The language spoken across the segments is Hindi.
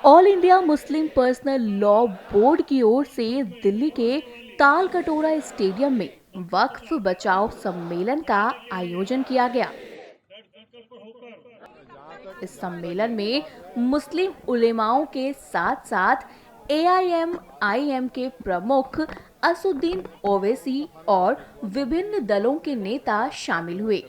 All India Muslim personal law board की ओर से दिल्ली के ताल कटोरा स्टेडियम में वक्फ बचाओ सम्मेलन का आयोजन किया गया। इस सम्मेलन में मुस्लिम उलेमाओं के साथ साथ AIM के प्रमुख असुद्दीन ओवैसी और विभिन्न दलों के नेता शामिल हुए,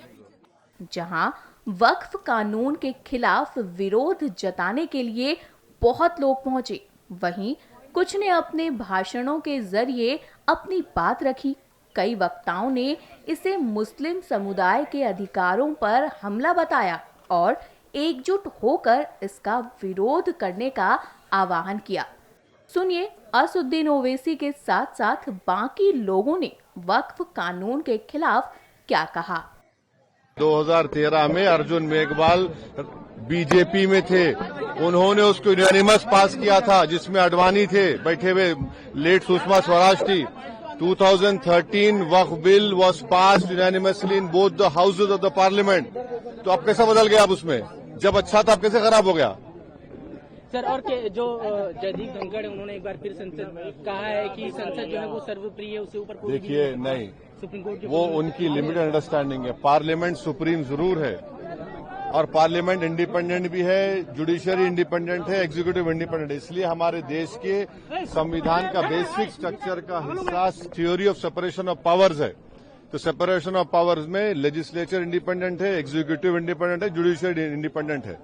जहां वक्फ कानून के खिलाफ विरोध जताने के लिए बहुत लोग पहुंचे। वहीं कुछ ने अपने भाषणों के जरिए अपनी बात रखी। कई वक्ताओं ने इसे मुस्लिम समुदाय के अधिकारों पर हमला बताया और एकजुट होकर इसका विरोध करने का आह्वान किया। सुनिए असुद्दीन ओवैसी के साथ साथ बाकी लोगों ने वक्फ कानून के खिलाफ क्या कहा। 2013 में अर्जुन मेघवाल बीजेपी में थे, उन्होंने उसको यूनानिमस पास किया था जिसमें अडवाणी थे बैठे हुए, लेट सुषमा स्वराज थी। 2013 Waqf bill was passed unanimously in both the houses of the parliament. तो अब कैसा बदल गया? अब उसमें जब अच्छा था अब कैसे खराब हो गया? सर, और जो जयदीप धनखड़ है उन्होंने एक बार फिर संसद कहा है कि संसद जो है वो सर्वप्रिय है, उसके ऊपर देखिए नहीं, सुप्रीम कोर्ट वो उनकी लिमिटेड अंडरस्टैंडिंग है। पार्लियामेंट सुप्रीम जरूर है और पार्लियामेंट इंडिपेंडेंट भी है, जुडिशरी इंडिपेंडेंट है, एग्जीक्यूटिव इंडिपेंडेंट है। इसलिए हमारे देश के संविधान का बेसिक स्ट्रक्चर का हिस्सा theory of separation of powers है। तो सेपरेशन ऑफ पावर्स में लेजिस्लेचर इंडिपेंडेंट है, एग्जीक्यूटिव इंडिपेंडेंट है, जुडिशरी इंडिपेंडेंट है।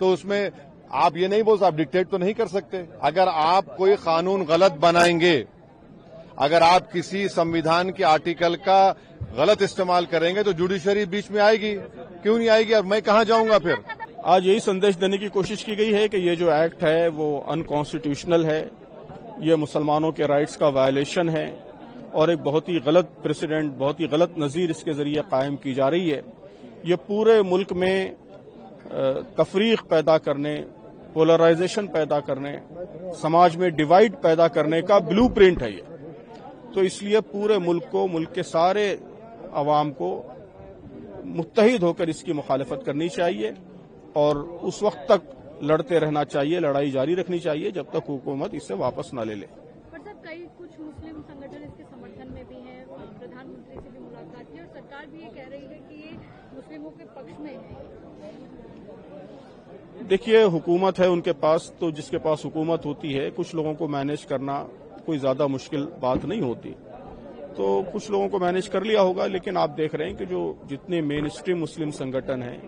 तो उसमें आप ये नहीं बोल सकते, आप डिक्टेट तो नहीं कर सकते। अगर आप कोई कानून गलत बनाएंगे, अगर आप किसी संविधान के आर्टिकल का गलत इस्तेमाल करेंगे तो जुडिशरी बीच में आएगी। क्यों नहीं आएगी? अब मैं कहां जाऊंगा फिर? आज यही संदेश देने की कोशिश की गई है कि ये जो एक्ट है वो अनकॉन्स्टिट्यूशनल है, ये मुसलमानों के राइट्स का वायलेशन है और एक बहुत ही गलत प्रेसिडेंट, बहुत ही गलत नजीर इसके जरिए कायम की जा रही है। ये पूरे मुल्क में तफरीक पैदा करने, पोलराइजेशन पैदा करने, समाज में डिवाइड पैदा करने का ब्लूप्रिंट है ये। तो इसलिए पूरे मुल्क को, मुल्क के सारे अवाम को मुत्तहिद होकर इसकी मुखालफत करनी चाहिए और उस वक्त तक लड़ते रहना चाहिए, लड़ाई जारी रखनी चाहिए जब तक हुकूमत इससे वापस न ले ले। पर सर, कई कुछ मुस्लिम संगठन इसके समर्थन में भी हैं, प्रधानमंत्री से भी मुलाकात की और सरकार भी ये कह रही है कि ये मुस्लिमों के पक्ष में है। देखिए, हुकूमत है उनके पास, तो जिसके पास हुकूमत होती है कुछ लोगों को मैनेज करना कोई ज्यादा मुश्किल बात नहीं होती। तो कुछ लोगों को मैनेज कर लिया होगा, लेकिन आप देख रहे हैं कि जो जितने मेन स्ट्रीम मुस्लिम संगठन हैं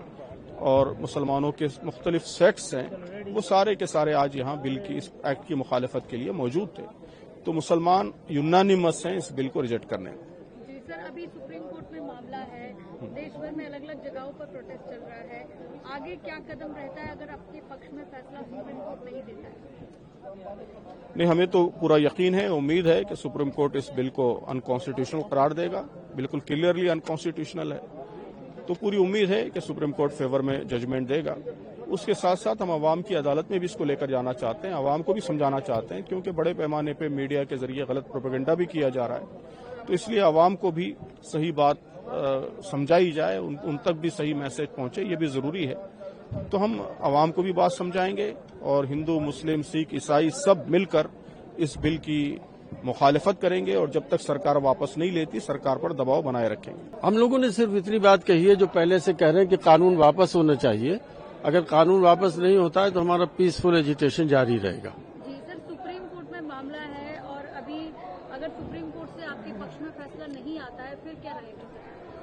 और मुसलमानों के मुख्तलिफ सेक्ट्स हैं, वो सारे के सारे आज यहाँ बिल की, इस एक्ट की मुखालफत के लिए मौजूद थे। तो मुसलमान यूनानिमस हैं इस बिल को रिजेक्ट करने में। जी सर, अभी सुप्रीम कोर्ट में मामला है, देश भर में अलग अलग जगहों पर प्रोटेस्ट चल रहा है। आगे क्या कदम रहता है अगर आपके पक्ष में फैसला सुप्रीम कोर्ट नहीं देता है? नहीं, हमें तो पूरा यकीन है, उम्मीद है कि सुप्रीम कोर्ट इस बिल को अनकॉन्स्टिट्यूशनल करार देगा। बिल्कुल क्लियरली अनकॉन्स्टिट्यूशनल है, तो पूरी उम्मीद है कि सुप्रीम कोर्ट फेवर में जजमेंट देगा। उसके साथ साथ हम आवाम की अदालत में भी इसको लेकर जाना चाहते हैं, आवाम को भी समझाना चाहते हैं, क्योंकि बड़े पैमाने पर मीडिया के जरिए गलत प्रोपेगेंडा भी किया जा रहा है। तो इसलिए आवाम को भी सही बात समझाई जाए, उन तक भी सही मैसेज पहुंचे, ये भी जरूरी है। तो हम आवाम को भी बात समझाएंगे और हिंदू, मुस्लिम, सिख, ईसाई सब मिलकर इस बिल की मुखालिफत करेंगे और जब तक सरकार वापस नहीं लेती सरकार पर दबाव बनाए रखेंगे। हम लोगों ने सिर्फ इतनी बात कही है जो पहले से कह रहे हैं कि कानून वापस होना चाहिए। अगर कानून वापस नहीं होता है तो हमारा पीसफुल एजिटेशन जारी रहेगा। जी सर, सुप्रीम कोर्ट में मामला है और अभी अगर सुप्रीम कोर्ट से आपके पक्ष में फैसला नहीं आता है फिर क्या रहेगा?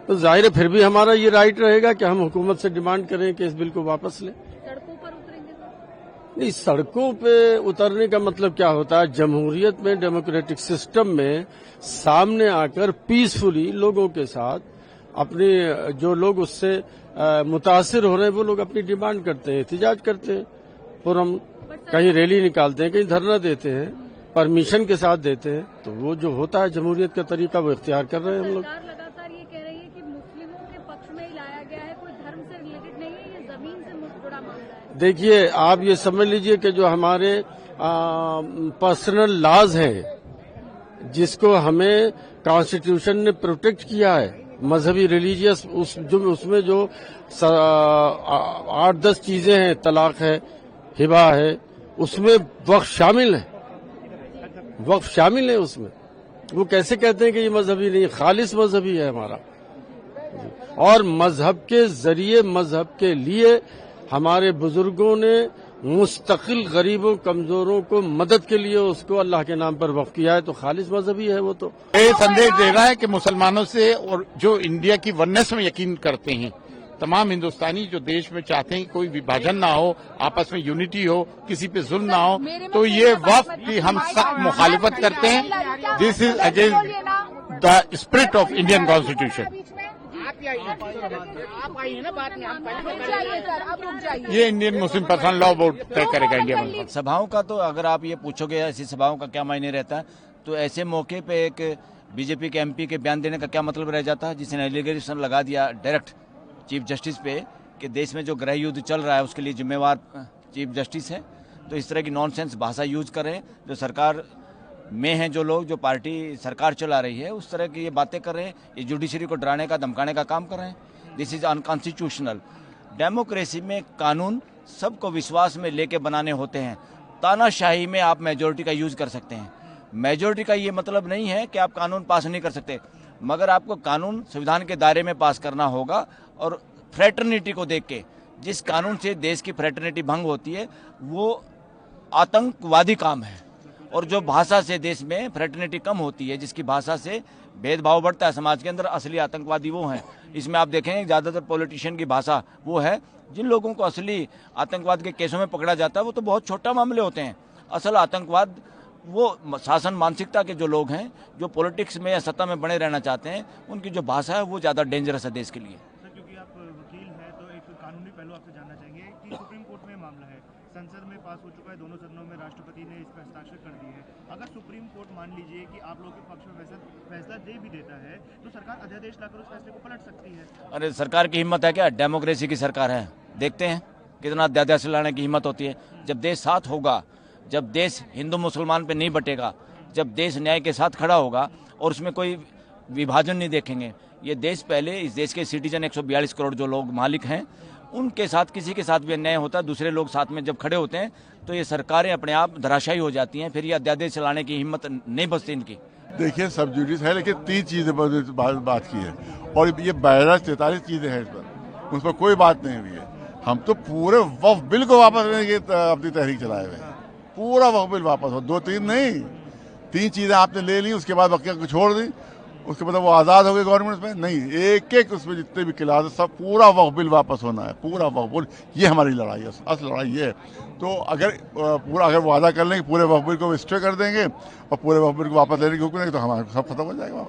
तो जाहिर है फिर भी हमारा ये राइट रहेगा कि हम हुकूमत से डिमांड करें कि इस बिल को वापस लें। सड़कों पर उतरेंगे सर? नहीं, सड़कों पे उतरने का मतलब क्या होता है? जमहूरियत में, डेमोक्रेटिक सिस्टम में सामने आकर पीसफुली लोगों के साथ अपने, जो लोग उससे मुतासिर हो रहे हैं वो लोग अपनी डिमांड करते हैं, एहतिजाज करते हैं, और हम कहीं रैली निकालते हैं, कहीं धरना देते हैं, परमिशन के साथ देते हैं। तो वो जो होता है जमहूरियत का तरीका वो इख्तियार कर रहे हैं हम लोग। सरकार लगातार ये कह रही है कि मुस्लिमों के पक्ष में ही लाया गया है, कोई धर्म से रिलेटेड नहीं है, ये जमीन से जुड़ा मामला है। देखिए, आप ये समझ लीजिए कि जो हमारे पर्सनल लॉज हैं, जिसको हमें कॉन्स्टिट्यूशन ने प्रोटेक्ट किया है, मजहबी रिलीजियस उसमें जो 8-10 चीजें हैं, तलाक है, हिबा है, उसमें वक्फ शामिल है, वक्फ शामिल है उसमें। वो कैसे कहते हैं कि ये मजहबी नहीं, खालिस मजहबी है हमारा। और मजहब के जरिए, मजहब के लिए हमारे बुजुर्गों ने मुस्तकिल गरीबों कमजोरों को मदद के लिए उसको अल्लाह के नाम पर वक्फ किया है, तो खालिस मजहबी है वो। तो ये संदेश दे रहा है कि मुसलमानों से और जो इंडिया की वननेस में यकीन करते हैं, तमाम हिंदुस्तानी जो देश में चाहते हैं कोई विभाजन ना हो, आपस में यूनिटी हो, किसी पे जुल्म ना हो, तो ये वक्फ की हम सख्त मुखालिफत करते हैं। This is against the spirit of Indian constitution. ये Indian Muslim personal law board तय करेगा इंडिया में। सभाओं का तो अगर आप ये पूछोगे ऐसी सभाओं का क्या मायने रहता है, तो ऐसे मौके पे एक बीजेपी के एमपी के बयान देने का क्या मतलब रह जाता है, जिसने एलिगेशन लगा दिया डायरेक्ट चीफ जस्टिस पे कि देश में जो गृह युद्ध चल रहा है उसके लिए जिम्मेवार चीफ जस्टिस है। तो इस तरह की नॉनसेंस भाषा यूज कर रहे हैं, जो सरकार में हैं जो लोग, जो पार्टी सरकार चला रही है, उस तरह की ये बातें कर रहे हैं। ये जुडिशरी को डराने का, धमकाने का काम कर रहे हैं। This is unconstitutional. डेमोक्रेसी में कानून सबको विश्वास में लेके बनाने होते हैं। तानाशाही में आप मेजोरिटी का यूज कर सकते हैं। मेजोरिटी का ये मतलब नहीं है कि आप कानून पास नहीं कर सकते, मगर आपको कानून संविधान के दायरे में पास करना होगा। और फ्रेटर्निटी को देख के, जिस कानून से देश की फ्रेटर्निटी भंग होती है वो आतंकवादी काम है। और जो भाषा से देश में फ्रेटर्निटी कम होती है, जिसकी भाषा से भेदभाव बढ़ता है समाज के अंदर, असली आतंकवादी वो हैं। इसमें आप देखेंगे ज़्यादातर पॉलिटिशियन की भाषा वो है। जिन लोगों को असली आतंकवाद के केसों में पकड़ा जाता है वो तो बहुत छोटा मामले होते हैं। असल आतंकवाद वो शासन मानसिकता के जो लोग हैं, जो पॉलिटिक्स में या सत्ता में बने रहना चाहते हैं, उनकी जो भाषा है वो ज़्यादा डेंजरस है देश के लिए। क्योंकि आप वकील हैं तो एक कानूनी पहलू आपसे जानना चाहेंगे कि सुप्रीम कोर्ट में मामला है, संसद में पास हो चुका है, दोनों सदनों में राष्ट्रपति ने इस पर हस्ताक्षर कर दिए हैं। अगर सुप्रीम कोर्ट मान लीजिए कि आप लोगों के पक्ष में फैसला दे भी देता है, तो सरकार अध्यादेश लाकर उस फैसले को पलट सकती है। अरे सरकार की हिम्मत है क्या? डेमोक्रेसी की सरकार है, देखते हैं कितना अध्यादेश लाने की हिम्मत होती है। जब देश साथ होगा, जब देश हिंदू मुसलमान पे नहीं बटेगा, जब देश न्याय के साथ खड़ा होगा और उसमें कोई विभाजन नहीं देखेंगे। ये देश पहले, इस देश के सिटीजन 142 करोड़ जो लोग मालिक हैं, उनके साथ किसी के साथ भी अन्याय होता है, दूसरे लोग साथ में जब खड़े होते हैं तो ये सरकारें अपने आप धराशायी हो जाती हैं। फिर ये अध्यादेश चलाने की हिम्मत नहीं बचती इनकी। देखिए, सब जुडिस है, लेकिन 3 चीजें बात की है और ये 42-43 चीजें हैं, इस पर उस पर कोई बात नहीं हुई है। हम तो पूरे वक्फ बिल को वापस लेने की अपनी तहरीक चलाए हुए हैं। पूरा वक्फ बिल वापस हो, 2-3 नहीं, 3 चीजें आपने ले ली, उसके बाद बकिया को छोड़ दी, उसके बाद वो आजाद हो गए गवर्नमेंट में। नहीं, एक उसमें जितने भी क्लास सब पूरा वक्फ बिल वापस होना है, पूरा वक्फ बिल। ये हमारी लड़ाई है, असल लड़ाई ये है। तो अगर वादा कर लेंगे पूरे वक्फ बिल को स्टे कर देंगे और पूरे वक्फ बिल को वापस लेने की हुक्म देंगे तो हमारा सब खत्म हो जाएगा।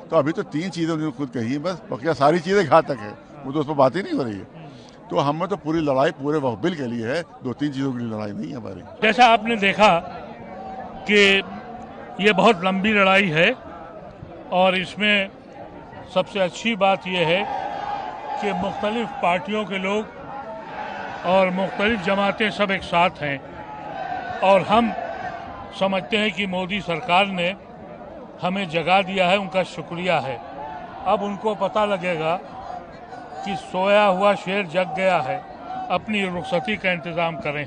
तो अभी तो 3 चीजें उन्होंने खुद कही है, बस बकिया सारी चीजें घातक है, वो तो उस पर बात ही नहीं हो रही है। तो हमें तो पूरी लड़ाई पूरे वक्फ बिल के लिए है, 2-3 चीजों के लिए लड़ाई नहीं है हमारी। जैसा आपने देखा कि ये बहुत लंबी लड़ाई है और इसमें सबसे अच्छी बात यह है कि मुख्तलिफ पार्टियों के लोग और मुख्तलिफ जमातें सब एक साथ हैं और हम समझते हैं कि मोदी सरकार ने हमें जगा दिया है, उनका शुक्रिया है। अब उनको पता लगेगा कि सोया हुआ शेर जग गया है, अपनी रुखसती का इंतज़ाम करें।